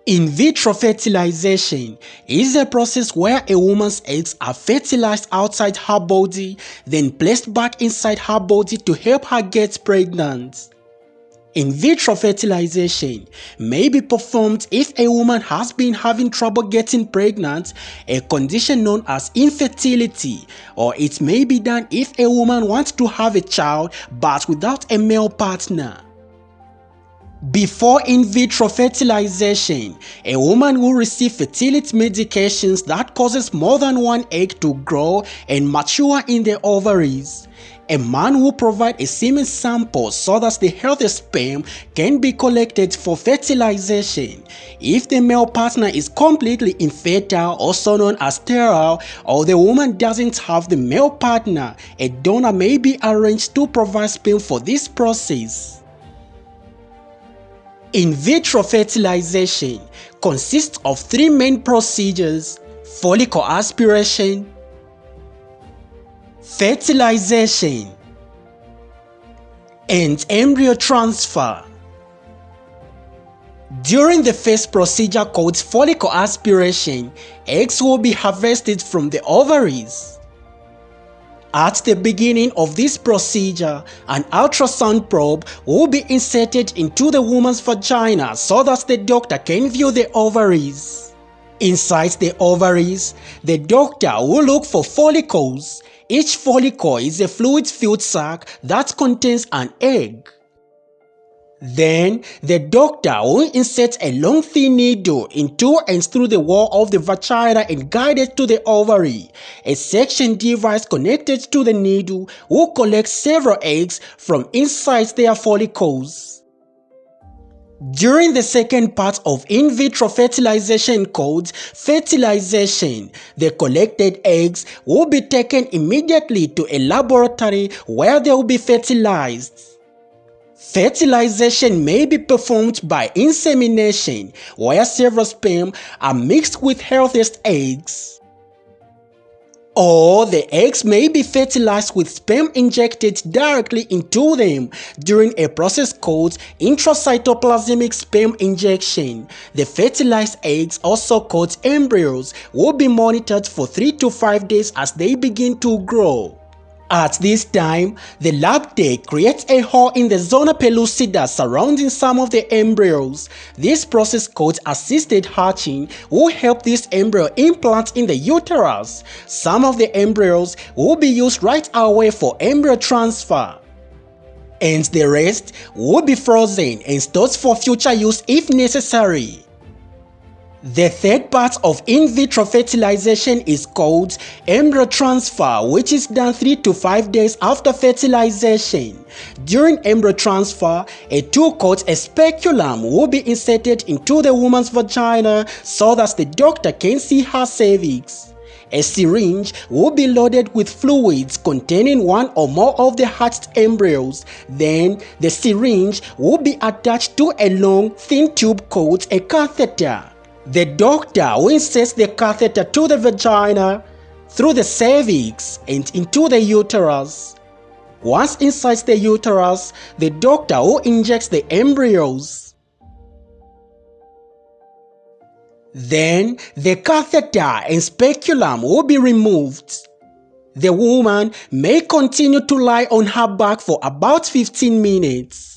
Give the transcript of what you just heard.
In vitro fertilization is a process where a woman's eggs are fertilized outside her body, then placed back inside her body to help her get pregnant. In vitro fertilization may be performed if a woman has been having trouble getting pregnant, a condition known as infertility, or it may be done if a woman wants to have a child but without a male partner. Before in vitro fertilization, a woman will receive fertility medications that causes more than one egg to grow and mature in the ovaries. A man will provide a semen sample so that the healthy sperm can be collected for fertilization. If the male partner is completely infertile, also known as sterile, or the woman doesn't have the male partner, a donor may be arranged to provide sperm for this process. In vitro fertilization consists of three main procedures: follicle aspiration, fertilization, and embryo transfer. During the first procedure called follicle aspiration, eggs will be harvested from the ovaries. At the beginning of this procedure, an ultrasound probe will be inserted into the woman's vagina so that the doctor can view the ovaries. Inside the ovaries, the doctor will look for follicles. Each follicle is a fluid-filled sac that contains an egg. Then, the doctor will insert a long thin needle into and through the wall of the vagina and guide it to the ovary. A suction device connected to the needle will collect several eggs from inside their follicles. During the second part of in vitro fertilization called fertilization, the collected eggs will be taken immediately to a laboratory where they will be fertilized. Fertilization may be performed by insemination, where several sperm are mixed with healthiest eggs. Or the eggs may be fertilized with sperm injected directly into them during a process called intracytoplasmic sperm injection. The fertilized eggs, also called embryos, will be monitored for 3 to 5 days as they begin to grow. At this time, the lab tech creates a hole in the zona pellucida surrounding some of the embryos. This process called assisted hatching will help this embryo implant in the uterus. Some of the embryos will be used right away for embryo transfer, and the rest will be frozen and stored for future use if necessary. The third part of in vitro fertilization is called embryo transfer, which is done 3 to 5 days after fertilization. During embryo transfer, a tool called a speculum will be inserted into the woman's vagina so that the doctor can see her cervix. A syringe will be loaded with fluids containing one or more of the hatched embryos. Then, the syringe will be attached to a long, thin tube called a catheter. The doctor will insert the catheter to the vagina, through the cervix, and into the uterus. Once inside the uterus, the doctor will inject the embryos. Then, the catheter and speculum will be removed. The woman may continue to lie on her back for about 15 minutes.